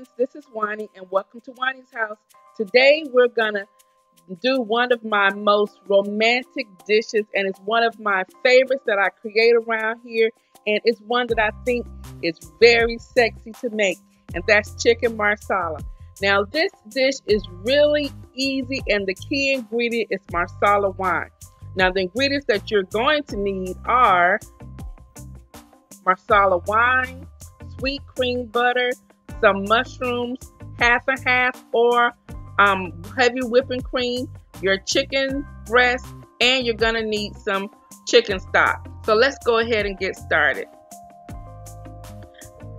friends, this is Wani and welcome to Wani's house. Today we're gonna do one of my most romantic dishes, and it's one of my favorites that I create around here, and it's one that I think is very sexy to make, and that's chicken marsala. Now this dish is really easy, and the key ingredient is marsala wine. Now the ingredients that you're going to need are marsala wine, sweet cream butter, some mushrooms, half and half, or heavy whipping cream, your chicken breast, and you're gonna need some chicken stock. So let's go ahead and get started.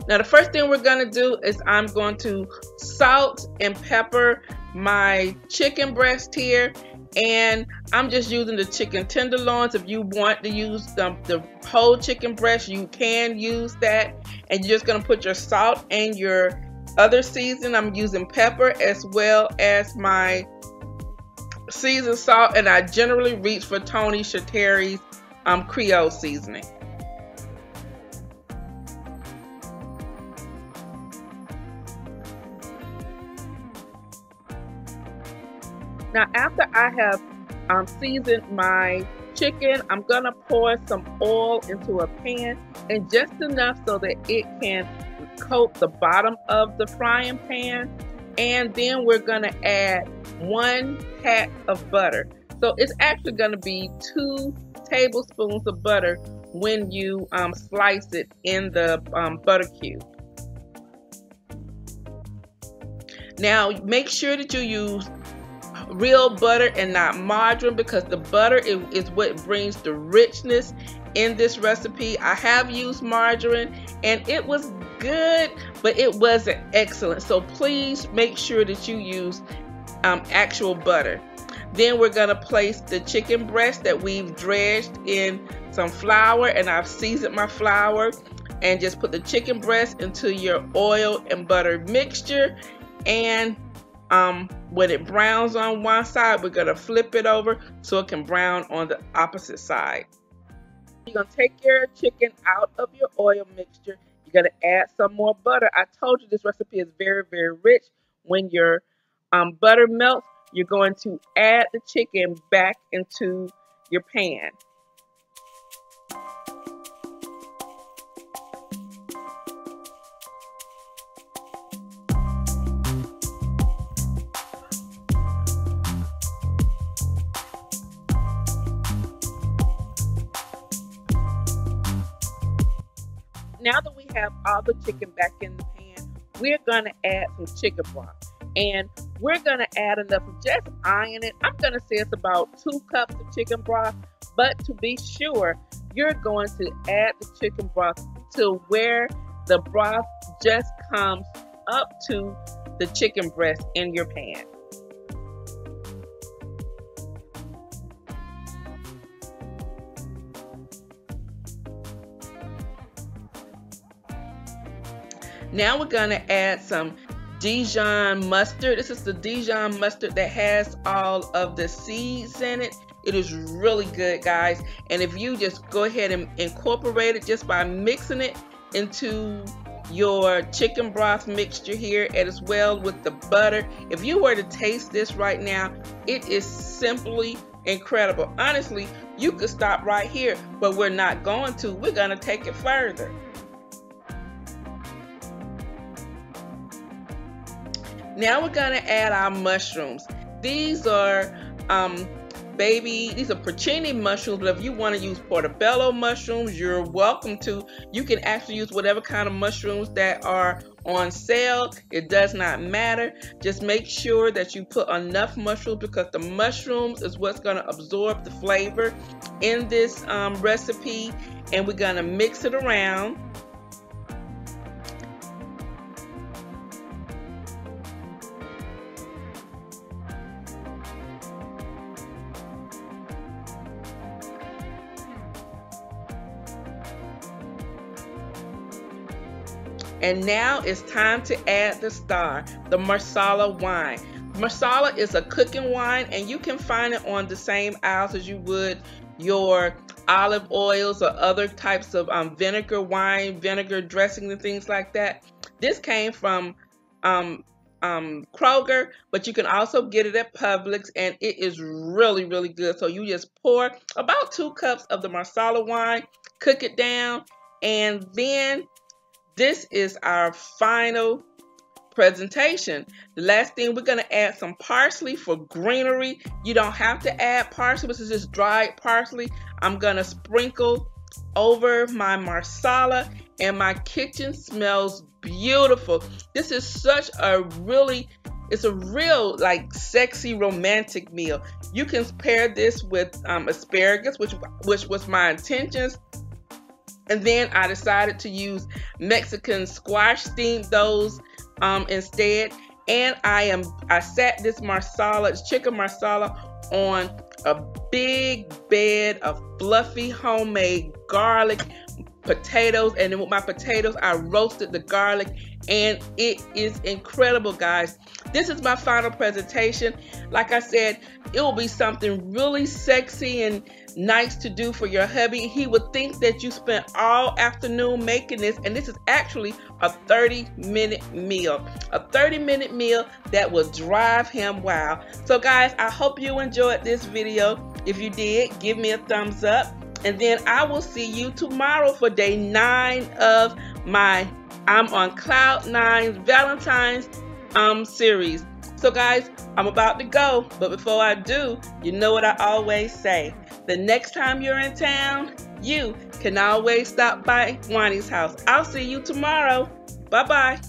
Now the first thing we're gonna do is I'm going to salt and pepper my chicken breast here, and I'm just using the chicken tenderloins. If you want to use the whole chicken breast, you can use that. And you're just going to put your salt and your other season. I'm using pepper as well as my seasoned salt, and I generally reach for Tony Chateri's Creole seasoning. Now after I have seasoned my chicken, I'm going to pour some oil into a pan, and just enough so that it can coat the bottom of the frying pan. And then we're going to add 1 pat of butter. So it's actually going to be 2 tablespoons of butter when you slice it in the butter cube. Now make sure that you use real butter and not margarine, because the butter is what brings the richness in this recipe. I have used margarine and it was good, but it wasn't excellent. So please make sure that you use actual butter. Then we're going to place the chicken breast that we've dredged in some flour, and I've seasoned my flour, and just put the chicken breast into your oil and butter mixture. And when it browns on one side, we're going to flip it over so it can brown on the opposite side. You're going to take your chicken out of your oil mixture. You're going to add some more butter. I told you this recipe is very, very rich. When your butter melts, you're going to add the chicken back into your pan. Now that we have all the chicken back in the pan, we're going to add some chicken broth. And we're going to add enough, just iron it. I'm going to say it's about 2 cups of chicken broth. But to be sure, you're going to add the chicken broth to where the broth just comes up to the chicken breast in your pan. Now we're going to add some Dijon mustard. This is the Dijon mustard that has all of the seeds in it. It is really good, guys. And if you just go ahead and incorporate it just by mixing it into your chicken broth mixture here, as well with the butter. If you were to taste this right now, it is simply incredible. Honestly, you could stop right here, but we're not going to. We're going to take it further. Now we're going to add our mushrooms. These are these are porcini mushrooms, but if you want to use portobello mushrooms, you're welcome to. You can actually use whatever kind of mushrooms that are on sale. It does not matter. Just make sure that you put enough mushrooms, because the mushrooms is what's going to absorb the flavor in this recipe. And we're going to mix it around. And now it's time to add the star, the Marsala wine. Marsala is a cooking wine, and you can find it on the same aisles as you would your olive oils or other types of vinegar, wine, vinegar dressing and things like that. This came from Kroger, but you can also get it at Publix, and it is really, really good. So you just pour about 2 cups of the Marsala wine, cook it down, and then this is our final presentation. The last thing, we're going to add some parsley for greenery. You don't have to add parsley. This is just dried parsley. I'm going to sprinkle over my Marsala, and my kitchen smells beautiful. This is such a really, it's a real like sexy romantic meal. You can pair this with asparagus, which was my intentions. And then I decided to use Mexican squash, steamed those instead. And I sat this Marsala, chicken Marsala, on a big bed of fluffy homemade garlic, potatoes, and then with my potatoes I roasted the garlic, and it is incredible, guys. This is my final presentation. Like I said, it will be something really sexy and nice to do for your hubby. He would think that you spent all afternoon making this, and this is actually a 30-minute meal. A 30-minute meal that will drive him wild. So guys, I hope you enjoyed this video. If you did, give me a thumbs up. And then I will see you tomorrow for day 9 of my I'm on Cloud 9's Valentine's series. So guys, I'm about to go, but before I do, you know what I always say. The next time you're in town, you can always stop by Wani's house. I'll see you tomorrow. Bye-bye.